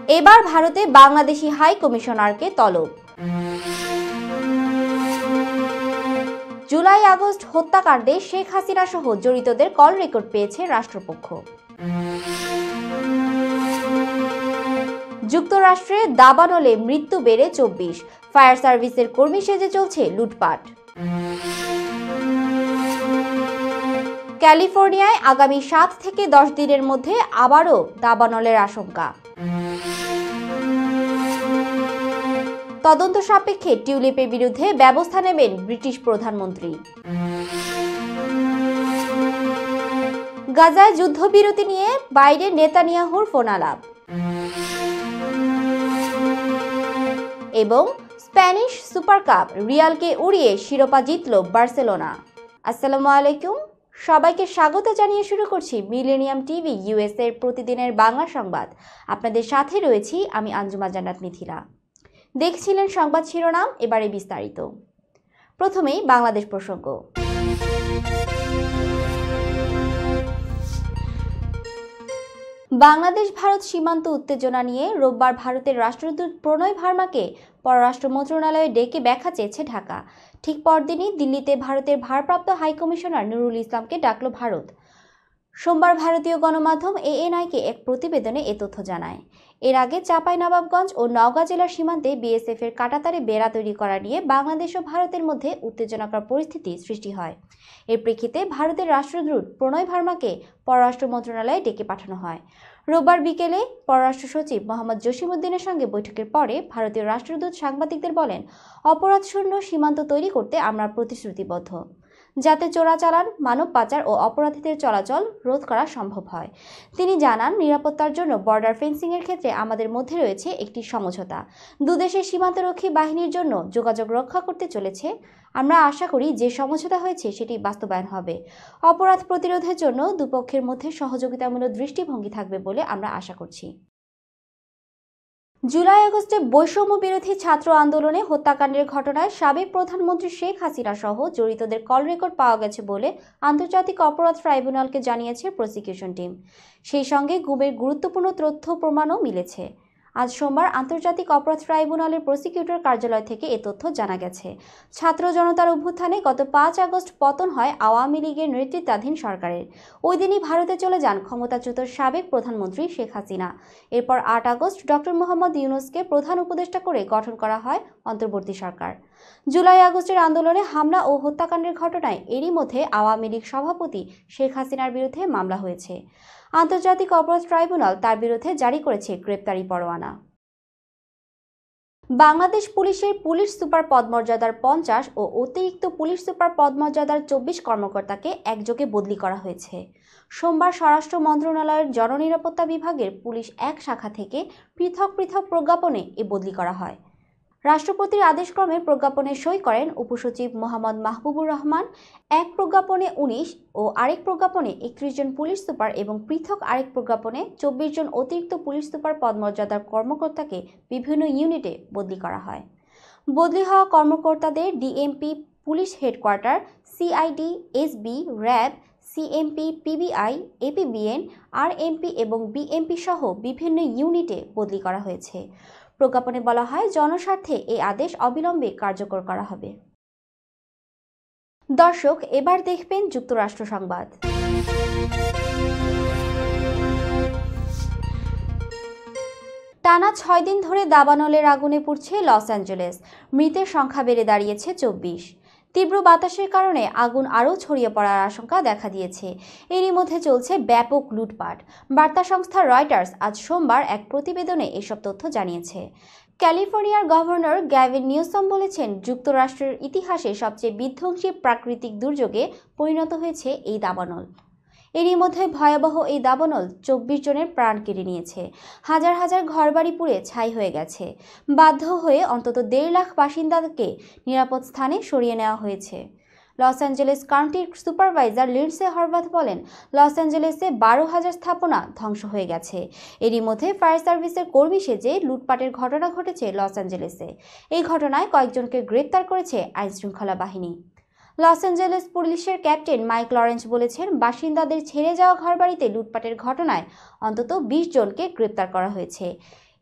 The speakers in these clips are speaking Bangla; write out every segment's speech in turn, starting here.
এবার ভারতে বাংলাদেশি হাই কমিশনারকে তলব। জুলাই আগস্ট হত্যাকাণ্ডে শেখ হাসিনা সহ জড়িতদের কল রেকর্ড পেয়েছে রাষ্ট্রপক্ষ। যুক্তরাষ্ট্রে দাবানলে মৃত্যু বেড়ে 24, ফায়ার সার্ভিসের কর্মী সেজে চলছে লুটপাট। ক্যালিফোর্নিয়ায় আগামী 7 থেকে 10 দিনের মধ্যে আবারও দাবানলের আশঙ্কা। তদন্ত সাপেক্ষে টিউলিপের বিরুদ্ধে ব্যবস্থা নেবেন ব্রিটিশ প্রধানমন্ত্রী। গাজায় যুদ্ধবিরতি নিয়ে বাইডেন নেতানিয়াহুর ফোনালাপ। এবং স্প্যানিশ সুপার কাপ, রিয়ালকে উড়িয়ে শিরোপা জিতল বার্সেলোনা। আসসালামু আলাইকুম, সবাইকে স্বাগত জানিয়ে শুরু করছি মিলেনিয়াম টিভি ইউএস এর প্রতিদিনের বাংলা সংবাদ। আপনাদের সাথে রয়েছি আমি আঞ্জুমা জান্নাত মিথিলা। দেখছিলেন সংবাদ শিরোনাম, এবারে বিস্তারিত। প্রথমেই বাংলাদেশ প্রসঙ্গ। বাংলাদেশ ভারত সীমান্ত উত্তেজনা নিয়ে রোববার ভারতের রাষ্ট্রদূত প্রণয় ভার্মাকে পররাষ্ট্র মন্ত্রণালয়ে ডেকে ব্যাখ্যা চেয়েছে ঢাকা। ঠিক পরদিনই দিল্লিতে ভারতের ভারপ্রাপ্ত হাইকমিশনার নুরুল ইসলামকে ডাকল ভারত। সোমবার ভারতীয় গণমাধ্যম এএনআইকে এক প্রতিবেদনে এ তথ্য জানায়। এর আগে চাঁপাইনবাবগঞ্জ ও নওগাঁ জেলার সীমান্তে বিএসএফ এর কাঁটাতারে বেড়া তৈরি করা নিয়ে বাংলাদেশ ও ভারতের মধ্যে উত্তেজনাকর পরিস্থিতি সৃষ্টি হয়। এর প্রেক্ষিতে ভারতের রাষ্ট্রদূত প্রণয় ভার্মাকে পররাষ্ট্র মন্ত্রণালয়ে ডেকে পাঠানো হয়। রোববার বিকেলে পররাষ্ট্র সচিব মোহাম্মদ জসিমউদ্দিনের সঙ্গে বৈঠকের পরে ভারতীয় রাষ্ট্রদূত সাংবাদিকদের বলেন, অপরাধশূন্য সীমান্ত তৈরি করতে আমরা প্রতিশ্রুতিবদ্ধ, যাতে চোরাচালান, মানব পাচার ও অপরাধীদের চলাচল রোধ করা সম্ভব হয়। তিনি জানান, নিরাপত্তার জন্য বর্ডার ফেন্সিংয়ের ক্ষেত্রে আমাদের মধ্যে রয়েছে একটি সমঝোতা। দুদেশের সীমান্তরক্ষী বাহিনীর জন্য যোগাযোগ রক্ষা করতে চলেছে। আমরা আশা করি যে সমঝোতা হয়েছে সেটি বাস্তবায়ন হবে। অপরাধ প্রতিরোধের জন্য দুপক্ষের মধ্যে সহযোগিতামূলক দৃষ্টিভঙ্গি থাকবে বলে আমরা আশা করছি। জুলাই আগস্টে বৈষম্য বিরোধী ছাত্র আন্দোলনে হত্যাকাণ্ডের ঘটনায় সাবেক প্রধানমন্ত্রী শেখ হাসিনা সহ জড়িতদের কল রেকর্ড পাওয়া গেছে বলে আন্তর্জাতিক অপরাধ ট্রাইব্যুনালকে জানিয়েছে প্রসিকিউশন টিম। সেই সঙ্গে গুমের গুরুত্বপূর্ণ তথ্য প্রমাণও মিলেছে। আজ সোমবার আন্তর্জাতিক অপরাধ ট্রাইব্যুনালের প্রসিকিউটর কার্যালয় থেকে এ তথ্য জানা গেছে। ছাত্র জনতার অভ্যুত্থানে গত 5 আগস্ট পতন হয় আওয়ামী লীগের নেতৃত্বাধীন সরকারের। ওই দিনই ভারতে চলে যান ক্ষমতাচ্যুত সাবেক প্রধানমন্ত্রী শেখ হাসিনা। এরপর 8 আগস্ট ডক্টর মোহাম্মদ ইউনূসকে প্রধান উপদেষ্টা করে গঠন করা হয় অন্তর্বর্তী সরকার। জুলাই আগস্টের আন্দোলনে হামলা ও হত্যাকাণ্ডের ঘটনায় এরই মধ্যে আওয়ামী লীগ সভাপতি শেখ হাসিনার বিরুদ্ধে মামলা হয়েছে। আন্তর্জাতিক অপরাধ ট্রাইব্যুনাল তার বিরুদ্ধে জারি করেছে গ্রেপ্তারি পরোয়ানা। বাংলাদেশ পুলিশের পুলিশ সুপার পদমর্যাদার 50 ও অতিরিক্ত পুলিশ সুপার পদমর্যাদার 24 কর্মকর্তাকে একযোগে বদলি করা হয়েছে। সোমবার স্বরাষ্ট্র মন্ত্রণালয়ের জননিরাপত্তা বিভাগের পুলিশ 1 শাখা থেকে পৃথক পৃথক প্রজ্ঞাপনে এ বদলি করা হয়। রাষ্ট্রপতির আদেশক্রমে প্রজ্ঞাপনে সই করেন উপসচিব মোহাম্মদ মাহবুবুর রহমান। এক প্রজ্ঞাপনে 19 ও আরেক প্রজ্ঞাপনে 31 জন পুলিশ সুপার এবং পৃথক আরেক প্রজ্ঞাপনে 24 জন অতিরিক্ত পুলিশ সুপার পদমর্যাদার কর্মকর্তাকে বিভিন্ন ইউনিটে বদলি করা হয়। বদলি হওয়া কর্মকর্তাদের DMP police headquarter, CID, SB, RAB, CMP, PBI, APBN, RMP এবং বিএমপি সহ বিভিন্ন ইউনিটে বদলি করা হয়েছে। প্রজ্ঞাপনে বলা হয়, জনস্বার্থে এই আদেশ অবিলম্বে কার্যকর করা হবে। দর্শক, এবার দেখবেন যুক্তরাষ্ট্র সংবাদ। টানা 6 দিন ধরে দাবানলের আগুনে পুড়ছে লস অ্যাঞ্জেলেস। মৃতের সংখ্যা বেড়ে দাঁড়িয়েছে 24। তীব্র বাতাসের কারণে আগুন আরও ছড়িয়ে পড়ার আশঙ্কা দেখা দিয়েছে। এরই মধ্যে চলছে ব্যাপক লুটপাট। বার্তা সংস্থা রয়টার্স আজ সোমবার এক প্রতিবেদনে এসব তথ্য জানিয়েছে। ক্যালিফোর্নিয়ার গভর্নর গ্যাভিন নিউসম বলেছেন, যুক্তরাষ্ট্রের ইতিহাসে সবচেয়ে বিধ্বংসী প্রাকৃতিক দুর্যোগে পরিণত হয়েছে এই দাবানল। এরই মধ্যে ভয়াবহ এই দাবানল 24 জনের প্রাণ কেড়ে নিয়েছে। হাজার হাজার ঘরবাড়ি পুড়ে ছাই হয়ে গেছে। বাধ্য হয়ে অন্তত 1.5 লাখ বাসিন্দাকে নিরাপদ স্থানে সরিয়ে নেওয়া হয়েছে। লস অ্যাঞ্জেলেস কাউন্টির সুপারভাইজার লিন্ডসে হরভাথ বলেন, লস অ্যাঞ্জেলেসে 12,000 স্থাপনা ধ্বংস হয়ে গেছে। এরই মধ্যে ফায়ার সার্ভিসের কর্মী সেজে লুটপাটের ঘটনা ঘটেছে লস অ্যাঞ্জেলেসে। এই ঘটনায় কয়েকজনকে গ্রেপ্তার করেছে আইনশৃঙ্খলা বাহিনী। লস অ্যাঞ্জেলেস পুলিশের ক্যাপ্টেন মাইক লরেন্স বলেছেন, বাসিন্দাদের ছেড়ে যাওয়া ঘরবাড়িতে লুটপাটের ঘটনায় অন্তত 20 জনকে গ্রেপ্তার করা হয়েছে।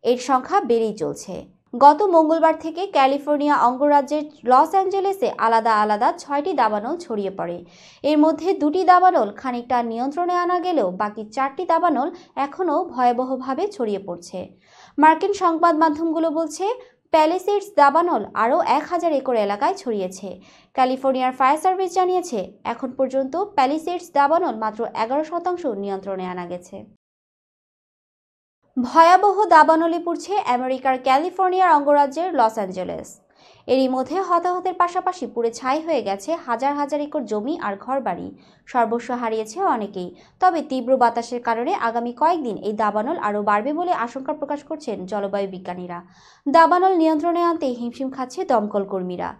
এর সংখ্যা বেড়েই চলছে। গত মঙ্গলবার থেকে ক্যালিফোর্নিয়া অঙ্গরাজ্যের লস অ্যাঞ্জেলেসে আলাদা আলাদা 6টি দাবানল ছড়িয়ে পড়ে। এর মধ্যে 2টি দাবানল খানিকটা নিয়ন্ত্রণে আনা গেলেও বাকি 4টি দাবানল এখনও ভয়াবহভাবে ছড়িয়ে পড়ছে। মার্কিন সংবাদ মাধ্যমগুলো বলছে, প্যালিসেডস দাবানল আরও 1000 একর এলাকায় ছড়িয়েছে। ক্যালিফোর্নিয়ার ফায়ার সার্ভিস জানিয়েছে, এখন পর্যন্ত প্যালিসেডস দাবানল মাত্র 11% নিয়ন্ত্রণে আনা গেছে। ভয়াবহ দাবানলে পড়ছে আমেরিকার ক্যালিফোর্নিয়ার অঙ্গরাজ্যের লস অ্যাঞ্জেলেস। এরই মধ্যে হতাহতের পাশাপাশি পুড়ে ছাই হয়ে গেছে হাজার হাজার একর জমি আর ঘরবাড়ি। সর্বস্ব হারিয়েছে অনেকেই। তবে তীব্র বাতাসের কারণে আগামী কয়েকদিন এই দাবানল আরও বাড়বে বলে আশঙ্কা প্রকাশ করছেন জলবায়ু বিজ্ঞানীরা। দাবানল নিয়ন্ত্রণে আনতে হিমশিম খাচ্ছে দমকল কর্মীরা।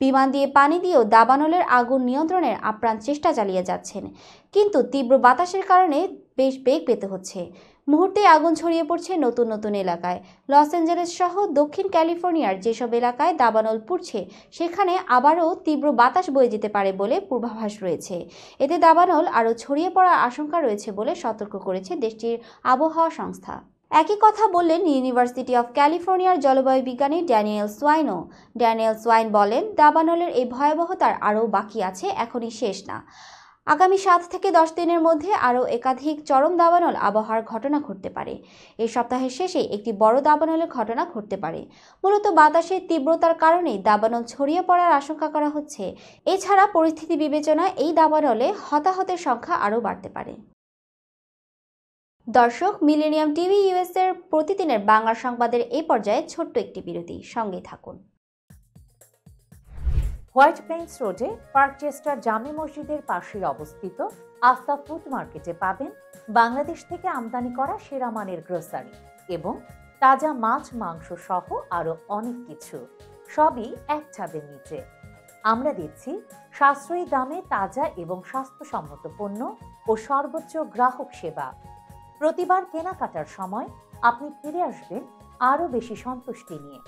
বিমান দিয়ে পানি দিয়েও দাবানলের আগুন নিয়ন্ত্রণের আপ্রাণ চেষ্টা চালিয়ে যাচ্ছেন, কিন্তু তীব্র বাতাসের কারণে বেশ বেগ পেতে হচ্ছে। মুহূর্তে আগুন ছড়িয়ে পড়ছে নতুন নতুন এলাকায়। লস অ্যাঞ্জেলেস সহ দক্ষিণ ক্যালিফোর্নিয়ার যেসব এলাকায় দাবানল পুড়ছে সেখানে আবারও তীব্র বাতাস বয়ে যেতে পারে বলে পূর্বাভাস রয়েছে। এতে দাবানল আরও ছড়িয়ে পড়ার আশঙ্কা রয়েছে বলে সতর্ক করেছে দেশটির আবহাওয়া সংস্থা। একই কথা বললেন ইউনিভার্সিটি অফ ক্যালিফোর্নিয়ার জলবায়ু বিজ্ঞানী ড্যানিয়েল সোয়াইনও। ড্যানিয়েল সোয়াইন বলেন, দাবানলের এই ভয়াবহতার আরও বাকি আছে, এখনই শেষ না। আগামী 7 থেকে 10 দিনের মধ্যে আরও একাধিক চরম দাবানল আবহাওয়ার ঘটনা ঘটতে পারে। এই সপ্তাহের শেষে একটি বড় দাবানলের ঘটনা ঘটতে পারে। মূলত বাতাসের তীব্রতার কারণেই দাবানল ছড়িয়ে পড়ার আশঙ্কা করা হচ্ছে। এছাড়া পরিস্থিতি বিবেচনায় এই দাবানলে হতাহতের সংখ্যা আরও বাড়তে পারে। দর্শক, মিলেনিয়াম টিভি ইউএস এর প্রতিদিনের বাংলা সংবাদের এই পর্যায়ে ছোট্ট একটি বিরতি, সঙ্গেই থাকুন। হোয়াইট প্লেন্স রোডে পার্কচেস্টার জামে মসজিদের পাশে অবস্থিত আফতাব ফুড মার্কেটে পাবেন বাংলাদেশ থেকে আমদানি করা সেরা মানের গ্রোসারি এবং তাজা মাছ মাংস সহ আরো অনেক কিছু, সবই এক ছাদের নিচে। আমরা দিচ্ছি সাশ্রয়ী দামে তাজা এবং স্বাস্থ্যসম্মত পণ্য ও সর্বোচ্চ গ্রাহক সেবা। প্রতিবার কেনাকাটার সময় আপনি ফিরে আসবেন আরও বেশি সন্তুষ্টি নিয়ে।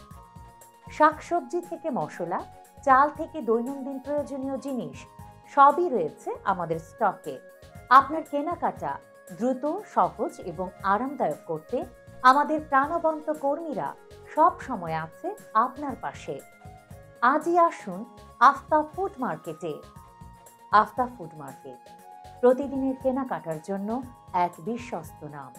শাকসবজি থেকে মশলা, চাল থেকে দৈনন্দিন প্রয়োজনীয় জিনিস সবই রয়েছে আমাদের স্টকে। আপনার কেনাকাটা দ্রুত, সহজ এবং আরামদায়ক করতে আমাদের প্রাণবন্ত কর্মীরা সব সময় আছে আপনার পাশে। আজই আসুন আফতাব ফুড মার্কেটে। আফতাব ফুড মার্কেট, প্রতিদিনের কেনাকাটার জন্য এক বিশ্বস্ত নাম।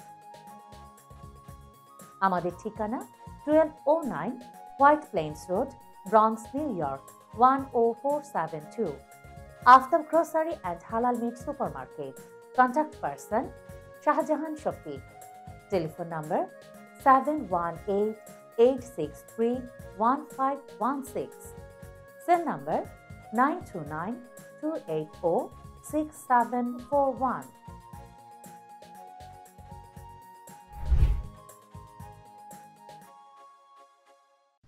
আমাদের ঠিকানা 1209 White Plains Road, Bronx, New York 10472। Aftab grocery and halal meat supermarket. Contact person Shahjahan Shafiq. Telephone number 7188631516। Cell number 9292806741।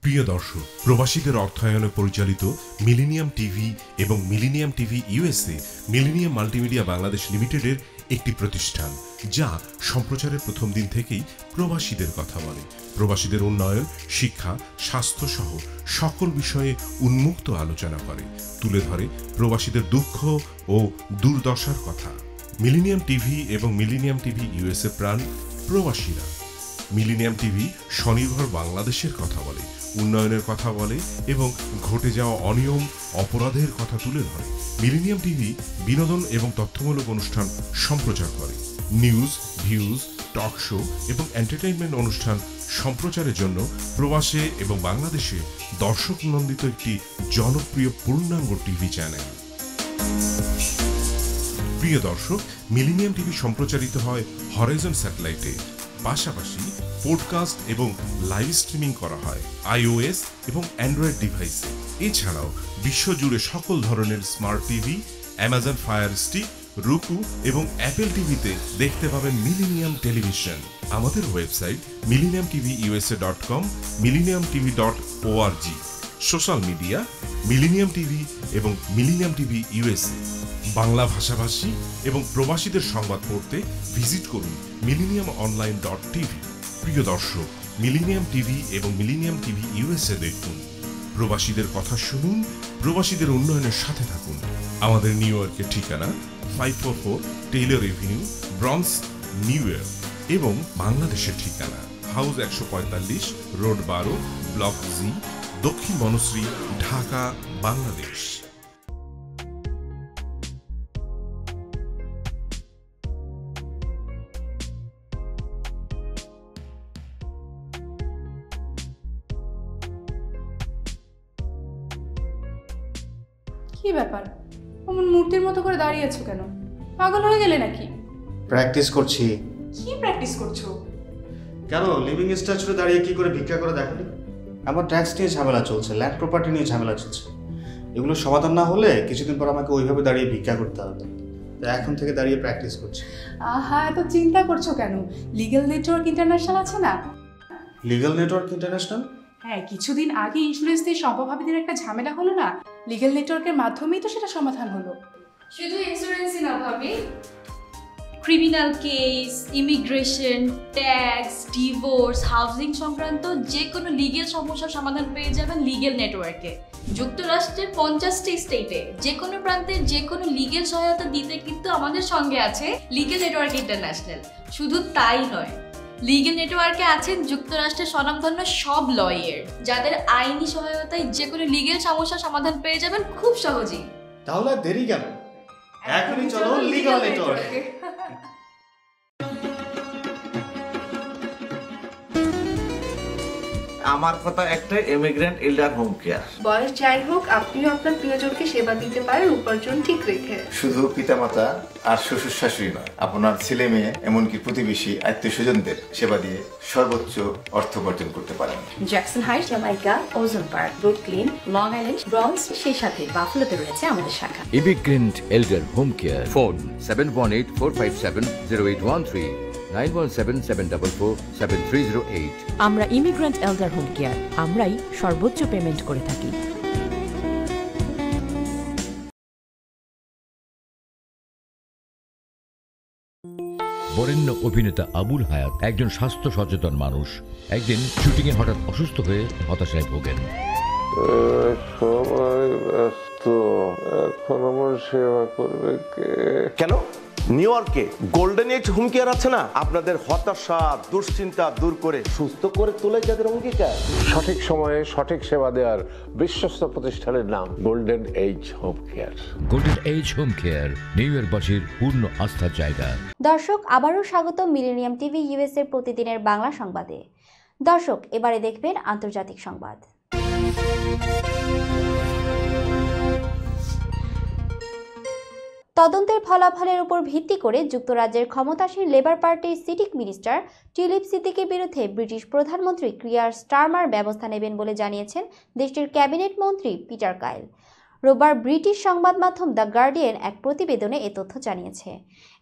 প্রিয় দর্শক, প্রবাসীদের অর্থায়নে পরিচালিত মিলেনিয়াম টিভি এবং millennium TV USA millennium multimedia Bangladesh লিমিটেডের একটি প্রতিষ্ঠান, যা সম্প্রচারের প্রথম দিন থেকেই প্রবাসীদের কথা বলে। প্রবাসীদের উন্নয়ন, শিক্ষা, স্বাস্থ্য সহ সকল বিষয়ে উন্মুক্ত আলোচনা করে, তুলে ধরে প্রবাসীদের দুঃখ ও দুর্দশার কথা। মিলেনিয়াম টিভি এবং মিলেনিয়াম টিভি ইউএসএ প্রাণ প্রবাসীরা। মিলেনিয়াম টিভি স্বনির্ভর বাংলাদেশের কথা বলে, উন্নয়নের কথা বলে এবং ঘটে যাওয়া অনিয়ম, অপরাধের কথা তুলে ধরে। মিলেনিয়াম টিভি বিনোদন এবং তথ্যমূলক অনুষ্ঠান সম্প্রচার করে। নিউজ, ভিউজ, টক শো এবং এন্টারটেইনমেন্ট অনুষ্ঠান সম্প্রচারের জন্য প্রবাসে এবং বাংলাদেশে দর্শক নন্দিত একটি জনপ্রিয় পূর্ণাঙ্গ টিভি চ্যানেল। প্রিয় দর্শক, মিলেনিয়াম টিভি সম্প্রচারিত হয় হরাইজন স্যাটেলাইটে। পাশাপাশি পডকাস্ট এবং লাইভ স্ট্রিমিং করা হয় iOS এবং অ্যান্ড্রয়েড ডিভাইসে। এছাড়াও বিশ্বজুড়ে সকল ধরনের smart TV, Amazon fire stick, রুকু এবং অ্যাপেল টিভিতে দেখতে পাবেন মিলেনিয়াম টেলিভিশন। আমাদের website millenniumtvusa.com, millenniumtv.org। Social media millennium TV এবং মিলেনিয়াম টিভি ইউএসএ। বাংলা ভাষাভাষী এবং প্রবাসীদের সংবাদ পড়তে ভিজিট করুন millenniumonline.tv। প্রিয় দর্শক, মিলেনিয়াম টিভি এবং মিলেনিয়াম টিভি ইউএসএ দেখুন। প্রবাসীদের কথা শুনুন, প্রবাসীদের উন্নয়নের সাথে থাকুন। আমাদের নিউ ইয়র্কের ঠিকানা 544 Taylor Avenue, Bronx, New York এবং বাংলাদেশের ঠিকানা হাউস 145, রোড 12, ব্লক জি, দক্ষিণ বনশ্রী, ঢাকা, বাংলাদেশ। কি ব্যাপার, অমন মূর্তির মতো করে দাঁড়িয়ে আছো কেন? পাগল হয়ে গেলে নাকি? প্র্যাকটিস করছি। কি প্র্যাকটিস করছো? কেন লিভিং স্ট্যাচুতে দাঁড়িয়ে কি করে ভিক্ষা করে দেখনি? আমার ট্যাক্স নিয়ে ঝামেলা চলছে, ল্যান্ড প্রপার্টি নিয়ে ঝামেলা চলছে। এগুলো সমাধান না হলে কিছুদিন পর আমাকে ওইভাবে দাঁড়িয়ে ভিক্ষা করতে হবে। তাই এখন থেকে দাঁড়িয়ে প্র্যাকটিস করছি। আহা, এত চিন্তা করছো কেন? লিগ্যাল নেটওয়ার্ক ইন্টারন্যাশনাল আছে না? Legal network international? হ্যাঁ, কিছুদিন আগে ইন্স্যুরেন্স দিয়ে সম্পভাবিদের একটা ঝামেলা হলো না, লিগ্যাল নেটওয়ার্কের মাধ্যমেই তো সেটা সমাধান হলো। শুধু ইন্স্যুরেন্সই না ভাবি, criminal case, immigration, tax, divorce, housing সংক্রান্ত যে কোনো লিগ্যাল সমস্যার সমাধান পেয়ে যাবেন লিগ্যাল নেটওয়ার্কে। যুক্তরাষ্ট্রের 50টি স্টেটে যে কোনো প্রান্তে যে কোনো লিগ্যাল সহায়তা দিতে কিন্তু আমাদের সঙ্গে আছে লিগ্যাল নেটওয়ার্ক ইন্টারন্যাশনাল। শুধু তাই নয়, লিগ্যাল নেটওয়ার্কে আছেন যুক্তরাষ্ট্রের স্বনামধন্য সব লয়ার, যাদের আইনি সহায়তায় যে কোনো লিগ্যাল সমস্যার সমাধান পেয়ে যাবেন খুব সহজেই। তাহলে দেরি কেন? এখনই চলো লিগ্যাল নেটওয়ার্কে। আমার কথা একটাই, ইমিগ্রেন্ট এল্ডার হোম কেয়ার। বয়স যাই হোক, আপনিও আপনার প্রিয়জনকে সেবা দিতে পারেন উপার্জন ঠিক রেখে। শুধু পিতামাতা আর শ্বশুর শাশুড়ি নয়, আপনার ছেলে মেয়ে এমনকি প্রতিবেশী আত্মীয় স্বজনদের সেবা দিয়ে সর্বোচ্চ অর্থ উপার্জন করতে পারেন। জ্যাকসন হাইট, জামাইকা, ওজন park, Brooklyn, long island, bronze, সেই সাথে বাফলোতে রয়েছে আমাদের শাখা। Immigrant এল্ডার home care. ফোন 7184570813, 9177447308। আমরা ইমিগ্রেন্ট এল্ডার হোম কেয়ার, আমরাই সর্বোচ্চ পেমেন্ট করে থাকি। বরেণ্য অভিনেতা আবুল হায়াত একজন স্বাস্থ্য সচেতন মানুষ। একদিন শুটিংয়ে হঠাৎ অসুস্থ হয়ে হতাশায় ভোগেন। সবাই ব্যস্ত, এখন আমার সেবা করবে কে? কেন? নিউ ইয়র্কে গোল্ডেন এজ হোম কেয়ার আছে না, আপনাদের হতাশা দুশ্চিন্তা দূর করে সুস্থ করে তোলে যাদের অঙ্গীকার। সঠিক সময়ে সঠিক সেবা দেওয়ার বিশ্বস্ত প্রতিষ্ঠানের নাম golden age home care. Golden age home care new ইয়র্কবাসীর পূর্ণ আস্থার জায়গা। দর্শক, আবারও স্বাগত মিলেনিয়াম টিভি ইউএসএ প্রতিদিনের বাংলা সংবাদে। দর্শক, এবারে দেখবেন আন্তর্জাতিক সংবাদ। তদন্তের ফলাফলের উপর ভিত্তি করে যুক্তরাজ্যের ক্ষমতাসীন লেবার পার্টির সিটিক মিনিস্টার টিউলিপ সিদ্দিকের বিরুদ্ধে ব্রিটিশ প্রধানমন্ত্রী কিয়ার স্টারমার ব্যবস্থা নেবেন বলে জানিয়েছেন দেশটির ক্যাবিনেট মন্ত্রী পিটার কাইল। রোববার ব্রিটিশ সংবাদ মাধ্যম দ্য গার্ডিয়ান এক প্রতিবেদনে এ তথ্য জানিয়েছে।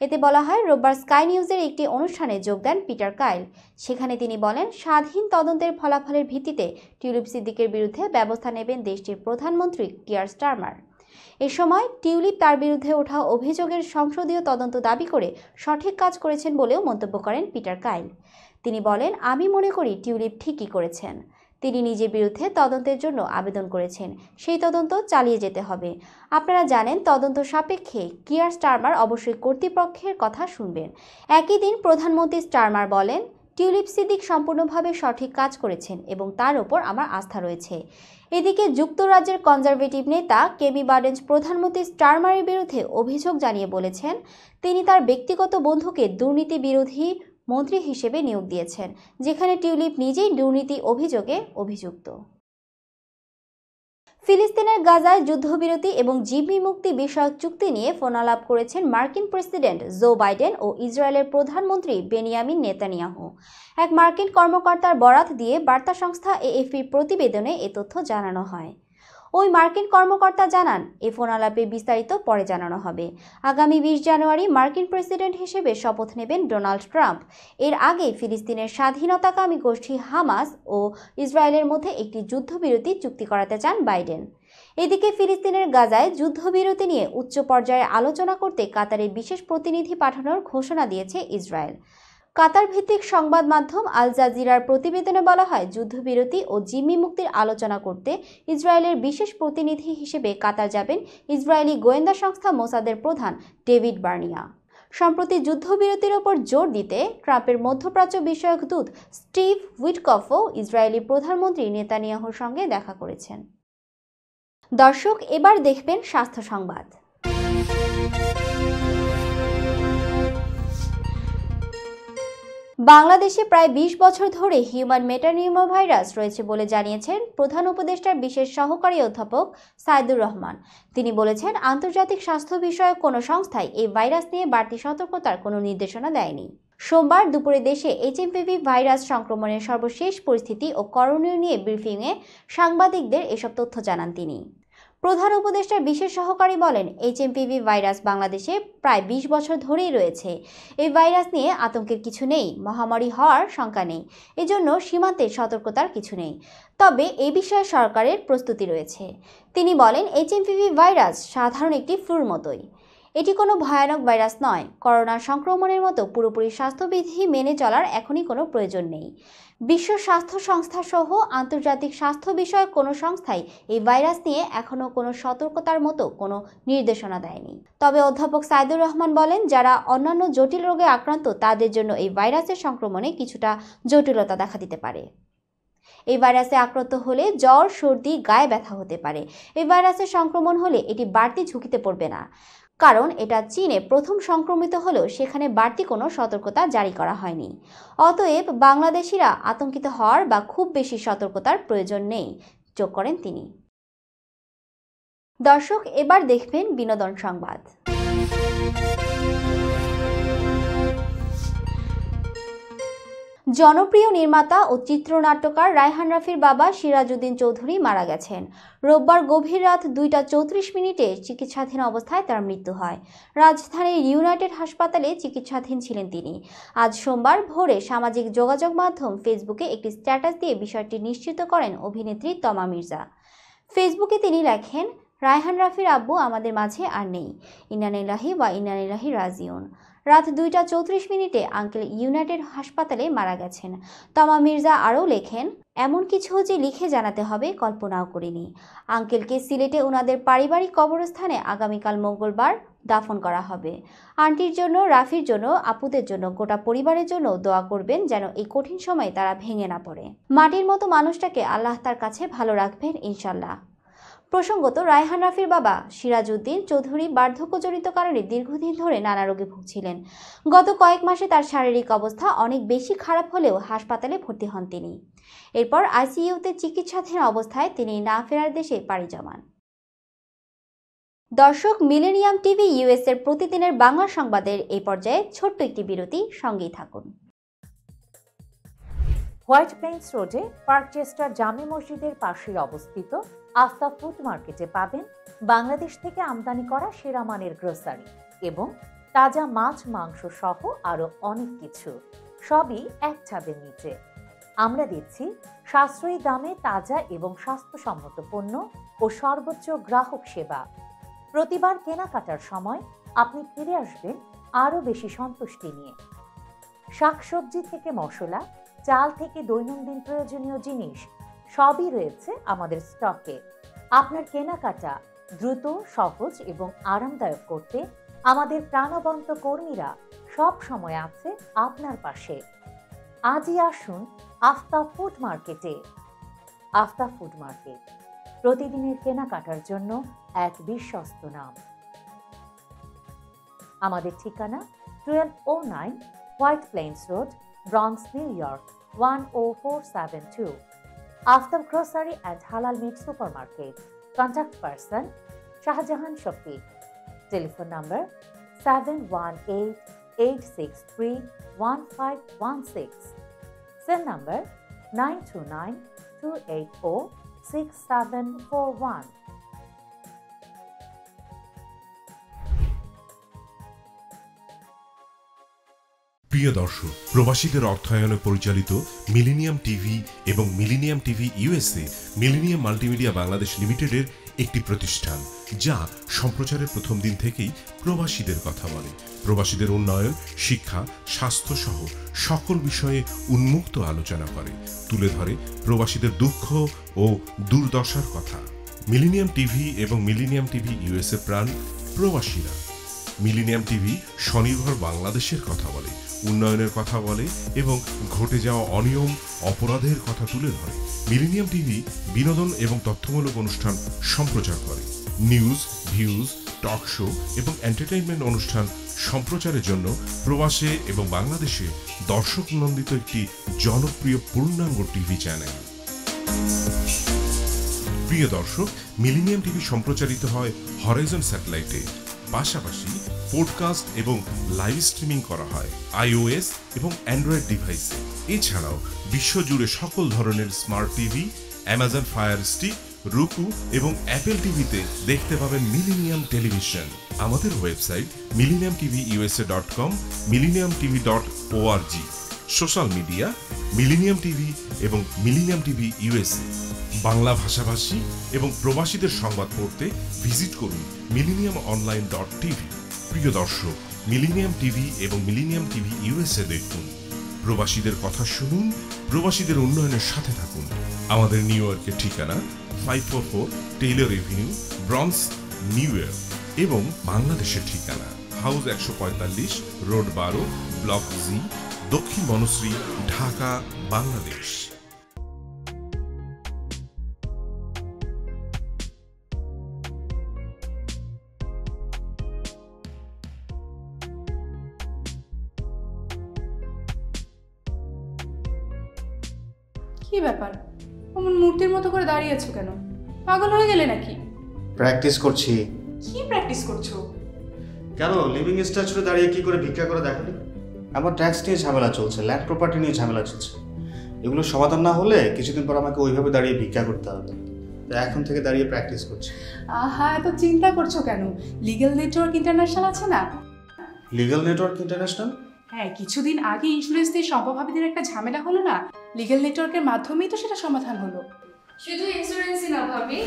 এতে বলা হয়, রোববার স্কাই নিউজের একটি অনুষ্ঠানে যোগ দেন পিটার কাইল। সেখানে তিনি বলেন, স্বাধীন তদন্তের ফলাফলের ভিত্তিতে টিউলিপ সিদ্দিকের বিরুদ্ধে ব্যবস্থা নেবেন দেশটির প্রধানমন্ত্রী কিয়ার স্টারমার। এ সময় টিউলিপ তার বিরুদ্ধে ওঠা অভিযোগের সংসদীয় তদন্ত দাবি করে সঠিক কাজ করেছেন বলেও মন্তব্য করেন পিটার কাইল। তিনি বলেন, আমি মনে করি টিউলিপ ঠিকই করেছেন। তিনি নিজের বিরুদ্ধে তদন্তের জন্য আবেদন করেছেন, সেই তদন্ত চালিয়ে যেতে হবে। আপনারা জানেন, তদন্ত সাপেক্ষে কিয়ার স্টারমার অবশ্যই কর্তৃপক্ষের কথা শুনবেন। একই দিন প্রধানমন্ত্রী স্টারমার বলেন, টিউলিপ সিদ্দিক সম্পূর্ণভাবে সঠিক কাজ করেছেন এবং তার ওপর আমার আস্থা রয়েছে। এদিকে যুক্তরাজ্যের কনজারভেটিভ নেতা কেমি বার্ডেন্স প্রধানমন্ত্রী স্টারমারের বিরুদ্ধে অভিযোগ জানিয়ে বলেছেন, তিনি তার ব্যক্তিগত বন্ধুকে দুর্নীতি বিরোধী মন্ত্রী হিসেবে নিয়োগ দিয়েছেন, যেখানে টিউলিপ নিজেই দুর্নীতি অভিযোগে অভিযুক্ত। ফিলিস্তিনের গাজায় যুদ্ধবিরতি এবং জিম্মি মুক্তি বিষয়ক চুক্তি নিয়ে ফোনালাপ করেছেন মার্কিন প্রেসিডেন্ট জো বাইডেন ও ইসরায়েলের প্রধানমন্ত্রী বেনিয়ামিন নেতানিয়াহু। এক মার্কিন কর্মকর্তার বরাত দিয়ে বার্তা সংস্থা এএফপির প্রতিবেদনে এ তথ্য জানানো হয়। ওই মার্কিন কর্মকর্তা জানান, এ ফোনালাপে বিস্তারিত পরে জানানো হবে। আগামী 20 জানুয়ারি মার্কিন প্রেসিডেন্ট হিসেবে শপথ নেবেন ডোনাল্ড ট্রাম্প। এর আগে ফিলিস্তিনের স্বাধীনতাকামী গোষ্ঠী হামাস ও ইসরায়েলের মধ্যে একটি যুদ্ধবিরতি চুক্তি করাতে চান বাইডেন। এদিকে ফিলিস্তিনের গাজায় যুদ্ধবিরতি নিয়ে উচ্চ পর্যায়ে আলোচনা করতে কাতারে বিশেষ প্রতিনিধি পাঠানোর ঘোষণা দিয়েছে ইসরায়েল। কাতার ভিত্তিক সংবাদ মাধ্যম আল জাজিরার প্রতিবেদনে বলা হয়, যুদ্ধবিরতি ও জিম্মি মুক্তির আলোচনা করতে ইসরায়েলের বিশেষ প্রতিনিধি হিসেবে কাতার যাবেন ইসরায়েলি গোয়েন্দা সংস্থা মোসাদের প্রধান ডেভিড বার্নিয়া। সম্প্রতি যুদ্ধবিরতির ওপর জোর দিতে ট্রাম্পের মধ্যপ্রাচ্য বিষয়ক দূত স্টিভ উইটকফও ইসরায়েলি প্রধানমন্ত্রী নেতানিয়াহুর সঙ্গে দেখা করেছেন। দর্শক, এবার দেখবেন স্বাস্থ্য সংবাদ। বাংলাদেশে প্রায় 20 বছর ধরে হিউম্যান মেটানিউমোভাইরাস রয়েছে বলে জানিয়েছেন প্রধান উপদেষ্টার বিশেষ সহকারী অধ্যাপক সাইদুর রহমান। তিনি বলেছেন, আন্তর্জাতিক স্বাস্থ্য বিষয়ক কোনো সংস্থাই এই ভাইরাস নিয়ে বাড়তি সতর্কতার কোনো নির্দেশনা দেয়নি। সোমবার দুপুরে দেশে এইচএমপিভি ভাইরাস সংক্রমণের সর্বশেষ পরিস্থিতি ও করণীয় নিয়ে ব্রিফিংয়ে সাংবাদিকদের এসব তথ্য জানান তিনি। প্রধান উপদেষ্টার বিশেষ সহকারী বলেন, এইচএমপিভি ভাইরাস বাংলাদেশে প্রায় 20 বছর ধরেই রয়েছে। এই ভাইরাস নিয়ে আতঙ্কের কিছু নেই, মহামারী হওয়ার শঙ্কা নেই, এজন্য সীমান্তে সতর্কতার কিছু নেই। তবে এই বিষয়ে সরকারের প্রস্তুতি রয়েছে। তিনি বলেন, এইচএমপিভি ভাইরাস সাধারণ একটি ফ্লুর মতোই। এটি কোনো ভয়ানক ভাইরাস নয়। করোনা সংক্রমণের মতো পুরোপুরি স্বাস্থ্যবিধি মেনে চলার এখনই কোনো প্রয়োজন নেই। বিশ্ব স্বাস্থ্য সংস্থা সহ আন্তর্জাতিক স্বাস্থ্য বিষয়ক কোনো সংস্থাই এই ভাইরাস নিয়ে এখনও কোনো সতর্কতার মতো কোনো নির্দেশনা দেয়নি। তবে অধ্যাপক সাইদুর রহমান বলেন, যারা অন্যান্য জটিল রোগে আক্রান্ত তাদের জন্য এই ভাইরাসের সংক্রমণে কিছুটা জটিলতা দেখা দিতে পারে। এই ভাইরাসে আক্রান্ত হলে জ্বর, সর্দি, গায়ে ব্যথা হতে পারে। এই ভাইরাসের সংক্রমণ হলে এটি বাড়তি ঝুঁকিতে পড়বে না, কারণ এটা চীনে প্রথম সংক্রমিত হলেও সেখানে বাড়তি কোনো সতর্কতা জারি করা হয়নি। অতএব বাংলাদেশিরা আতঙ্কিত হওয়ার বা খুব বেশি সতর্কতার প্রয়োজন নেই, যোগ করেন তিনি। দর্শক, এবার দেখবেন বিনোদন সংবাদ। জনপ্রিয় নির্মাতা ও চিত্রনাট্যকার রায়হান রাফির বাবা সিরাজউদ্দিন চৌধুরী মারা গেছেন। রোববার গভীর রাত 2:34 চিকিৎসাধীন অবস্থায় তার মৃত্যু হয়। রাজধানীর ইউনাইটেড হাসপাতালে চিকিৎসাধীন ছিলেন তিনি। আজ সোমবার ভোরে সামাজিক যোগাযোগ মাধ্যম ফেসবুকে একটি স্ট্যাটাস দিয়ে বিষয়টি নিশ্চিত করেন অভিনেত্রী তমা মির্জা। ফেসবুকে তিনি লেখেন, রায়হান রাফির আব্বু আমাদের মাঝে আর নেই। ইন্না লিল্লাহি ওয়া ইন্না ইলাইহি রাজিউন। রাত 2:34 আঙ্কেল ইউনাইটেড হাসপাতালে মারা গেছেন। তমা মির্জা আরও লেখেন, এমন কিছু যে লিখে জানাতে হবে কল্পনাও করিনি। আঙ্কেলকে সিলেটে ওনাদের পারিবারিক কবরস্থানে আগামীকাল মঙ্গলবার দাফন করা হবে। আন্টির জন্য, রাফির জন্য, আপুদের জন্য, গোটা পরিবারের জন্য দোয়া করবেন যেন এই কঠিন সময়ে তারা ভেঙে না পড়ে। মাটির মতো মানুষটাকে আল্লাহ তার কাছে ভালো রাখবেন ইনশাল্লাহ। প্রসঙ্গত, রায়হান রাফির বাবা সিরাজউদ্দিন চৌধুরী বার্ধক্যজনিত কারণে দীর্ঘদিন ধরে নানা রোগে ভুগছিলেন। গত কয়েক মাসে তার শারীরিক অবস্থা অনেক বেশি খারাপ হলেও হাসপাতালে ভর্তি হন তিনি। এরপর আইসিইউতে চিকিৎসাধীন অবস্থায় তিনি না ফেরার দেশে পাড়ি জমান। দর্শক, মিলেনিয়াম টিভি ইউএস এর প্রতিদিনের বাংলা সংবাদের এই পর্যায়ে ছোট্ট একটি বিরতি, সঙ্গেই থাকুন। হোয়াইট প্লেন্স রোডে পার্কচেস্টার জামে মসজিদের পাশেই অবস্থিত আস্থা ফুড মার্কেটে পাবেন বাংলাদেশ থেকে আমদানি করা সেরা মানের গ্রোসারি এবং তাজা মাছ, মাংস সহ আরো অনেক কিছু, সবই এক ছাদের নিচে। আমরা দিচ্ছি সাশ্রয়ী দামে তাজা এবং স্বাস্থ্যসম্মত পণ্য ও সর্বোচ্চ গ্রাহক সেবা। প্রতিবার কেনাকাটার সময় আপনি ফিরে আসবেন আরো বেশি সন্তুষ্টি নিয়ে। শাকসবজি থেকে মশলা, চাল থেকে দৈনন্দিন প্রয়োজনীয় জিনিস সবই রয়েছে আমাদের স্টকে। আপনার কেনাকাটা দ্রুত, সহজ এবং আরামদায়ক করতে আমাদের প্রাণবন্ত কর্মীরা সব সময় আছে আপনার পাশে। আজই আসুন আস্থা ফুড মার্কেটে। আস্থা ফুড মার্কেট, প্রতিদিনের কেনাকাটার জন্য এক বিশ্বস্ত নাম। আমাদের ঠিকানা 1209 White Plains Road, Bronx, New York 10472। After Grocery and Halal Meat Supermarket. Contact person Shahjahan Shafiq. Telephone number 718-863-1516. Cell number 929-280-6741. প্রিয় দর্শক, প্রবাসীদের অর্থায়নে পরিচালিত মিলেনিয়াম টিভি এবং millennium TV USA millennium multimedia Bangladesh লিমিটেডের একটি প্রতিষ্ঠান, যা সম্প্রচারের প্রথম দিন থেকেই প্রবাসীদের কথা বলে। প্রবাসীদের উন্নয়ন, শিক্ষা, স্বাস্থ্য সহ সকল বিষয়ে উন্মুক্ত আলোচনা করে, তুলে ধরে প্রবাসীদের দুঃখ ও দুর্দশার কথা। মিলেনিয়াম টিভি এবং মিলেনিয়াম টিভি ইউএসএ প্রাণ প্রবাসীরা। মিলিনিয়াম টিভি স্বনির্ভর বাংলাদেশের কথা বলে, উন্নয়নের কথা বলে এবং ঘটে যাওয়া অনিয়ম অপরাধের কথা তুলে ধরে। মিলিনিয়াম টিভি বিনোদন এবং তথ্যমূলক অনুষ্ঠান সম্প্রচার করে। নিউজ, ভিউজ, টক শো এবং এন্টারটেইনমেন্ট অনুষ্ঠান সম্প্রচারের জন্য প্রবাসে এবং বাংলাদেশে দর্শক নন্দিত একটি জনপ্রিয় পূর্ণাঙ্গ টিভি চ্যানেল। প্রিয় দর্শক, মিলিনিয়াম টিভি সম্প্রচারিত হয় হরাইজন স্যাটেলাইটে। পাশাপাশি পডকাস্ট এবং লাইভ স্ট্রিমিং করা হয় iOS এবং অ্যান্ড্রয়েড ডিভাইসে। এছাড়াও বিশ্বজুড়ে সকল ধরনের smart TV, Amazon fire stick, রুকু এবং অ্যাপেল টিভিতে দেখতে পাবেন মিলিনিয়াম টেলিভিশন। আমাদের website millenniumtvusa.com, millenniumtv.org। Social media millennium TV এবং মিলিনিয়াম টিভি ইউএসএ। বাংলা ভাষাভাষী এবং প্রবাসীদের সংবাদ পড়তে ভিজিট করুন millenniumonline.tv। প্রিয় দর্শক, মিলিনিয়াম টিভি এবং মিলিনিয়াম টিভি ইউএসএ দেখুন। প্রবাসীদের কথা শুনুন, প্রবাসীদের উন্নয়নের সাথে থাকুন। আমাদের নিউ ইয়র্কের ঠিকানা 544 Taylor Avenue, bronze, new York এবং বাংলাদেশের ঠিকানা হাউস 145, রোড 12, ব্লক জি, দক্ষিণ বনশ্রী, ঢাকা, বাংলাদেশ। কি ব্যাপার, অমন মূর্তির মতো করে দাঁড়িয়ে আছো কেন? পাগল হয়ে গেলে নাকি? প্র্যাকটিস করছি। কি প্র্যাকটিস করছো? কেন লিভিং স্ট্যাচুরে দাঁড়িয়ে কি করে ভিক্ষা করে দেখনি? আমার ট্যাক্স নিয়ে ঝামেলা চলছে, ল্যান্ড প্রপার্টি নিয়ে ঝামেলা চলছে। এগুলো সমাধান না হলে কিছুদিন পর আমাকে ওইভাবে দাঁড়িয়ে ভিক্ষা করতে হবে। তাই এখন থেকে দাঁড়িয়ে প্র্যাকটিস করছি। আহা, এত চিন্তা করছো কেন? লিগ্যাল নেটওয়ার্ক ইন্টারন্যাশনাল আছে না? Legal network international? হ্যাঁ, কিছুদিন আগে ইন্স্যুরেন্স দিয়ে সম্পভাবীদের একটা ঝামেলা হলো না? লিগ্যাল নেটওয়ার্কের মাধ্যমেই তো সেটা সমাধান হলো। শুধু ইন্স্যুরেন্সই না ভাবি,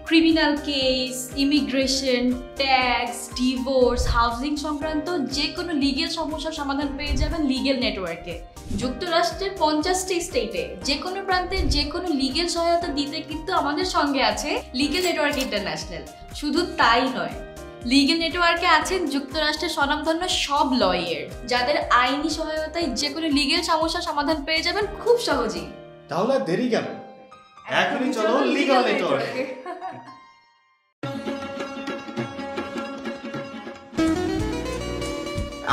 criminal case, immigration, tax, divorce, housing সংক্রান্ত যে কোনো লিগ্যাল সমস্যার সমাধান পেয়ে যাবেন লিগ্যাল নেটওয়ার্কে। যুক্তরাষ্ট্রের 50টি স্টেটে যে কোনো প্রান্তে যে কোনো লিগ্যাল সহায়তা দিতে কিন্তু আমাদের সঙ্গে আছে লিগ্যাল নেটওয়ার্ক ইন্টারন্যাশনাল। শুধু তাই নয়, লিগ্যাল নেটওয়ার্কে আছেন যুক্তরাষ্ট্রের স্বনামধন্য সব লয়ার, যাদের আইনি সহায়তায় যে কোনো লিগ্যাল সমস্যার সমাধান পেয়ে যাবেন খুব সহজেই। তাহলে দেরি কেন? এখনই চলো লিগ্যাল নেটওয়ার্কে।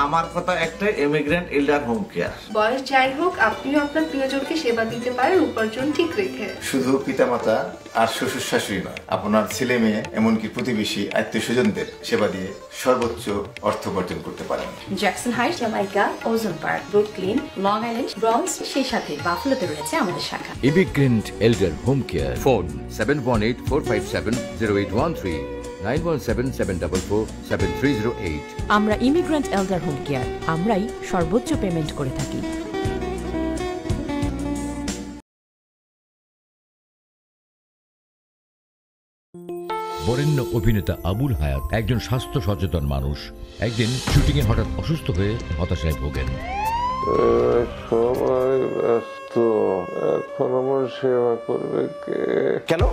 আমার কথা একটাই, ইমিগ্রেন্ট এল্ডার হোম কেয়ার। বয়স যাই হোক, আপনিও আপনার প্রিয়জনকে সেবা দিতে পারেন উপার্জন ঠিক রেখে। শুধু পিতামাতা আর শ্বশুর শাশুড়ি নয়, আপনার ছেলে মেয়ে এমনকি প্রতিবেশী আত্মীয় স্বজনদের সেবা দিয়ে সর্বোচ্চ অর্থ উপার্জন করতে পারেন। জ্যাকসন হাইট, জামাইকা, ওজন park, Brooklyn, long island, bronze, সেই সাথে বাফলোতে রয়েছে আমাদের শাখা। Immigrant এল্ডার home care, phone 7184570813, 9177447308। আমরা ইমিগ্রেন্ট এল্ডার হোম কেয়ার, আমরাই সর্বোচ্চ পেমেন্ট করে থাকি। বরেণ্য অভিনেতা আবুল হায়াত একজন স্বাস্থ্য সচেতন মানুষ। একদিন শুটিংয়ে হঠাৎ অসুস্থ হয়ে হতাশায় ভোগেন। সবাই ব্যস্ত, এখন আমার সেবা করবে কে? কেন?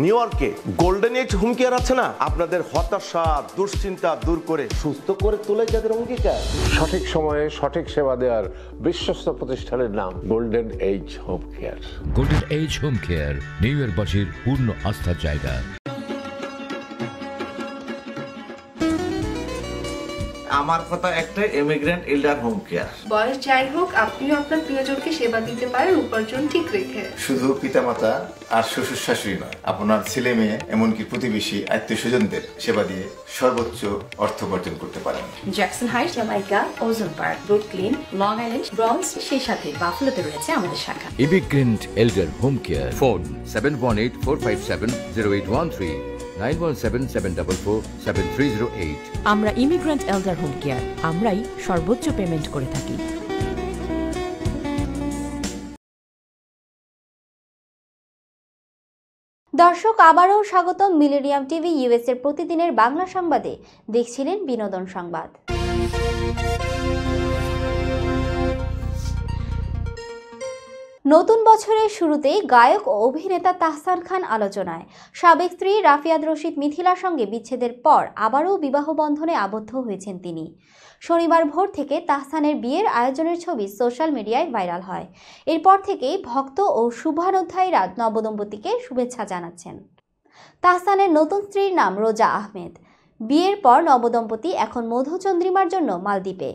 নিউ ইয়র্কে গোল্ডেন এজ হোম কেয়ার আছে না? আপনাদের হতাশা দুশ্চিন্তা দূর করে সুস্থ করে তোলে যাদের অঙ্গীকার। সঠিক সময়ে সঠিক সেবা দেওয়ার বিশ্বস্ত প্রতিষ্ঠানের নাম golden age home care. Golden age home care new ইয়র্কবাসীর পূর্ণ আস্থার জায়গা। আমার কথা একটাই, ইমিগ্রেন্ট এল্ডার হোম কেয়ার। বয়স যাই হোক, আপনিও আপনার প্রিয়জনকে সেবা দিতে পারেন উপার্জন ঠিক রেখে। শুধু পিতামাতা আর শ্বশুর শাশুড়ি নয়, আপনার ছেলে মেয়ে এমনকি প্রতিবেশী আত্মীয় স্বজনদের সেবা দিয়ে সর্বোচ্চ অর্থ উপার্জন করতে পারেন। জ্যাকসন হাইট, জামাইকা, ওজন park, Brooklyn, long island, bronze, সেই সাথে বাফলোতে রয়েছে আমাদের শাখা। Immigrant এল্ডার home care, phone 7184570813, 9177447308। আমরা ইমিগ্রেন্ট এল্ডার হোম কেয়ার, আমরাই সর্বোচ্চ পেমেন্ট করে থাকি। দর্শক, আবারও স্বাগতম মিলেনিয়াম টিভি ইউএস এর প্রতিদিনের বাংলা সংবাদে। দেখছিলেন বিনোদন সংবাদ। নতুন বছরের শুরুতেই গায়ক ও অভিনেতা তাহসান খান আলোচনায়। সাবেক স্ত্রী রাফিয়াত রশিদ মিথিলার সঙ্গে বিচ্ছেদের পর আবারও বিবাহ বন্ধনে আবদ্ধ হয়েছেন তিনি। শনিবার ভোর থেকে তাহসানের বিয়ের আয়োজনের ছবি সোশ্যাল মিডিয়ায় ভাইরাল হয়। এরপর থেকেই ভক্ত ও শুভানুধ্যায়ীরা নবদম্পতিকে শুভেচ্ছা জানাচ্ছেন। তাহসানের নতুন স্ত্রীর নাম রোজা আহমেদ। বিয়ের পর নবদম্পতি এখন মধুচন্দ্রিমার জন্য মালদ্বীপে।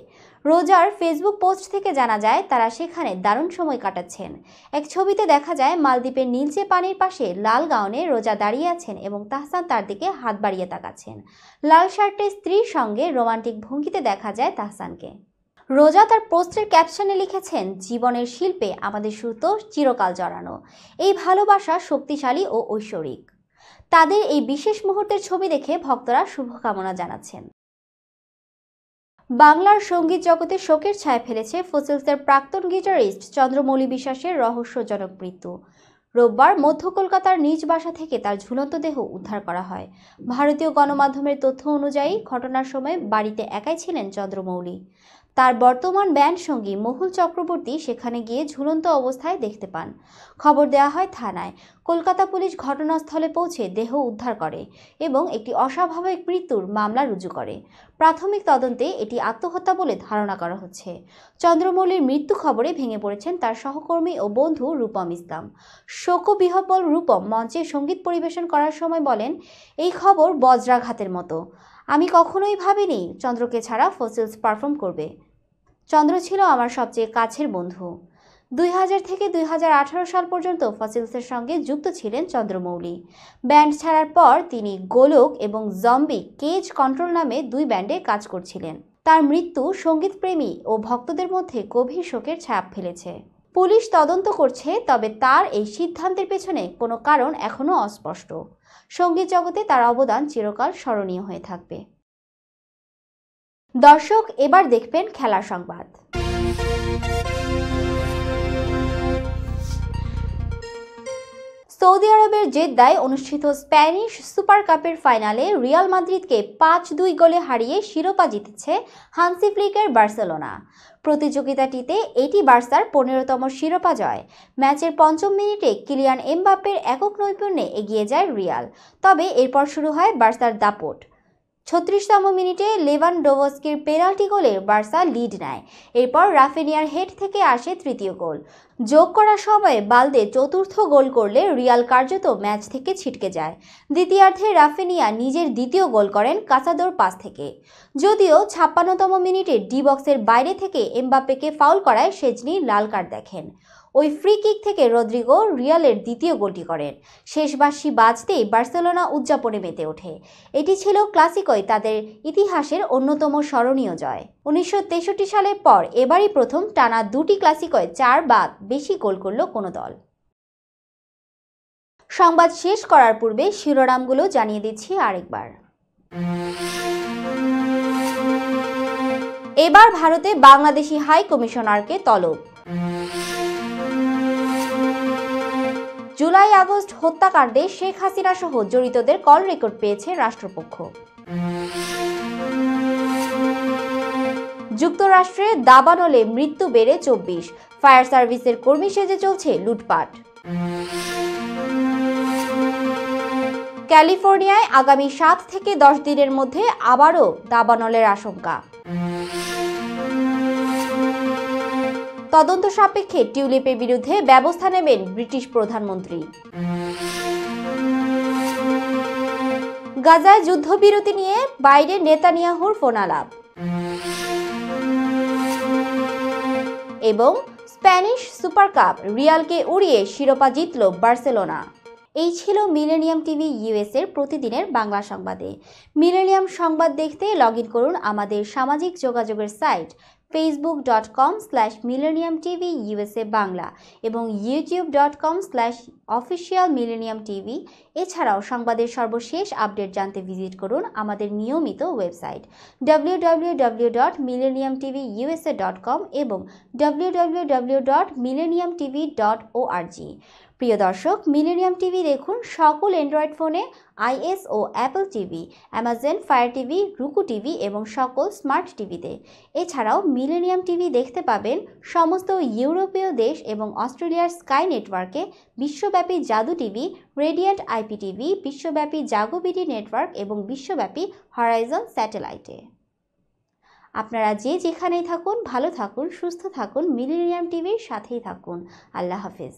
রোজার ফেসবুক পোস্ট থেকে জানা যায় তারা সেখানে দারুণ সময় কাটাচ্ছেন। এক ছবিতে দেখা যায় মালদ্বীপের নীলচে পানির পাশে লাল গাউনে রোজা দাঁড়িয়ে আছেন এবং তাহসান তার দিকে হাত বাড়িয়ে তাকাচ্ছেন। লাল শার্টে স্ত্রীর সঙ্গে রোমান্টিক ভঙ্গিতে দেখা যায় তাহসানকে। রোজা তার পোস্টের ক্যাপশনে লিখেছেন, জীবনের শিল্পে আমাদের সুতো চিরকাল জড়ানো, এই ভালোবাসা শক্তিশালী ও ঐশ্বরিক। তাদের এই বিশেষ মুহূর্তের ছবি দেখে ভক্তরা শুভকামনা জানাচ্ছেন। বাংলার সঙ্গীত জগতে শোকের ছায়া ফেলেছে ফসিলসের প্রাক্তন গিটারিস্ট চন্দ্রমৌলি বিশ্বাসের রহস্যজনক মৃত্যু। রোববার মধ্য কলকাতার নিজ বাসা থেকে তার ঝুলন্ত দেহ উদ্ধার করা হয়। ভারতীয় গণমাধ্যমের তথ্য অনুযায়ী ঘটনার সময় বাড়িতে একাই ছিলেন চন্দ্রমৌলি। তার বর্তমান ব্যান্ড সঙ্গী মহুল চক্রবর্তী সেখানে গিয়ে ঝুলন্ত অবস্থায় দেখতে পান। খবর দেওয়া হয় থানায়। কলকাতা পুলিশ ঘটনাস্থলে পৌঁছে দেহ উদ্ধার করে এবং একটি অস্বাভাবিক মৃত্যুর মামলা রুজু করে। প্রাথমিক তদন্তে এটি আত্মহত্যা বলে ধারণা করা হচ্ছে। চন্দ্রমৌলির মৃত্যু খবরে ভেঙে পড়েছেন তার সহকর্মী ও বন্ধু রূপম ইসলাম। শোকবিহ্বল রূপম মঞ্চে সঙ্গীত পরিবেশন করার সময় বলেন, এই খবর বজ্রাঘাতের মতো। আমি কখনোই ভাবিনি চন্দ্রকে ছাড়া ফসিলস পারফর্ম করবে। চন্দ্র ছিল আমার সবচেয়ে কাছের বন্ধু। 2000 থেকে 2018 সাল পর্যন্ত ফসিলসের সঙ্গে যুক্ত ছিলেন চন্দ্রমৌলি। ব্যান্ড ছাড়ার পর তিনি গোলক এবং জম্বি কেজ কন্ট্রোল নামে 2 ব্যান্ডে কাজ করছিলেন। তার মৃত্যু সঙ্গীতপ্রেমী ও ভক্তদের মধ্যে গভীর শোকের ছাপ ফেলেছে। পুলিশ তদন্ত করছে, তবে তার এই সিদ্ধান্তের পেছনে কোনো কারণ এখনও অস্পষ্ট। সঙ্গীত জগতে তার অবদান চিরকাল স্মরণীয় হয়ে থাকবে। দর্শক, এবার দেখবেন খেলার সংবাদ। সৌদি আরবের জেদ্দায় অনুষ্ঠিত স্প্যানিশ সুপার কাপের ফাইনালে রিয়াল মাদ্রিদকে 5-2 গোলে হারিয়ে শিরোপা জিতেছে হান্সি ফ্লিকের বার্সেলোনা। প্রতিযোগিতাটিতে এটি বার্সার 15তম শিরোপা জয়। ম্যাচের 5ম মিনিটে কিলিয়ান এমবাপ্পের একক নৈপুণ্যে এগিয়ে যায় রিয়াল, তবে এরপর শুরু হয় বার্সার দাপট। 36তম মিনিটে লেভানডোভস্কির পেনাল্টি গোলে বার্সা লিড নেয়। এরপর রাফিনিয়ার হেড থেকে আসে তৃতীয় গোল। যোগ করার সময় বালদে চতুর্থ গোল করলে রিয়াল কার্যত ম্যাচ থেকে ছিটকে যায়। দ্বিতীয়ার্ধে রাফিনিয়া নিজের দ্বিতীয় গোল করেন কাসাদোর পাস থেকে। যদিও 56তম মিনিটে ডি বক্সের বাইরে থেকে এমবাপ্পেকে ফাউল করায় সেজনি লাল কার্ড দেখেন। ওই ফ্রি কিক থেকে রদ্রিগো রিয়ালের দ্বিতীয় গোলটি করেন। শেষ বাঁশি বাজতেই বার্সেলোনা উদযাপনে মেতে ওঠে। এটি ছিল ক্লাসিকোয় তাদের ইতিহাসের অন্যতম স্মরণীয় জয়। 1963 সালের পর এবারই প্রথম টানা 2টি ক্লাসিকোয় 4 বা বেশি গোল করল কোনো দল। সংবাদ শেষ করার পূর্বে শিরোনামগুলো জানিয়ে দিচ্ছি আরেকবার। এবার ভারতে বাংলাদেশি হাই কমিশনারকে তলব। জুলাই আগস্ট হত্যাকাণ্ডে শেখ হাসিনা সহ জড়িতদের কল রেকর্ড পেয়েছে রাষ্ট্রপক্ষ। যুক্তরাষ্ট্রে দাবানলে মৃত্যু বেড়ে 24। ফায়ার সার্ভিসের কর্মী সেজে চলছে লুটপাট। ক্যালিফোর্নিয়ায় আগামী 7 থেকে 10 দিনের মধ্যে আবারও দাবানলের আশঙ্কা। তদন্ত সাপেক্ষে টিউলিপের বিরুদ্ধে ব্যবস্থা নেবেন ব্রিটিশ প্রধানমন্ত্রী। গাজায় যুদ্ধবিরতি নিয়ে বাইডেন নেতানিয়াহুর ফোনালাপ। এবং স্প্যানিশ সুপার কাপ রিয়ালকে উড়িয়ে শিরোপা জিতল বার্সেলোনা। এই ছিল মিলেনিয়াম টিভি ইউএস-এর প্রতিদিনের বাংলা সংবাদে। মিলেনিয়াম সংবাদ দেখতে লগ ইন করুন আমাদের সামাজিক যোগাযোগের সাইট facebook.com/millenniumtvusa বাংলা এবং youtube.com/officialmillenniumtv। এছাড়াও সংবাদের সর্বশেষ আপডেট জানতে ভিজিট করুন আমাদের নিয়মিত ওয়েবসাইট www.millenniumtvusa.com এবং www.millenniumtv.org। প্রিয় দর্শক, মিলেনিয়াম টিভি দেখুন সকল অ্যান্ড্রয়েড ফোনে, iOS ও Apple TV, Amazon Fire TV, Roku TV এবং সকল স্মার্ট টিভিতে। এছাড়াও মিলেনিয়াম টিভি দেখতে পাবেন সমস্ত ইউরোপীয় দেশ এবং অস্ট্রেলিয়ার স্কাই নেটওয়ার্কে, বিশ্বব্যাপী জাদু টিভি, রেডিয়েন্ট আইপি টিভি, বিশ্বব্যাপী জাগো বিডি নেটওয়ার্ক এবং বিশ্বব্যাপী হরাইজন স্যাটেলাইটে। আপনারা যে যেখানেই থাকুন, ভালো থাকুন, সুস্থ থাকুন, মিলেনিয়াম টিভির সাথেই থাকুন। আল্লাহ হাফেজ।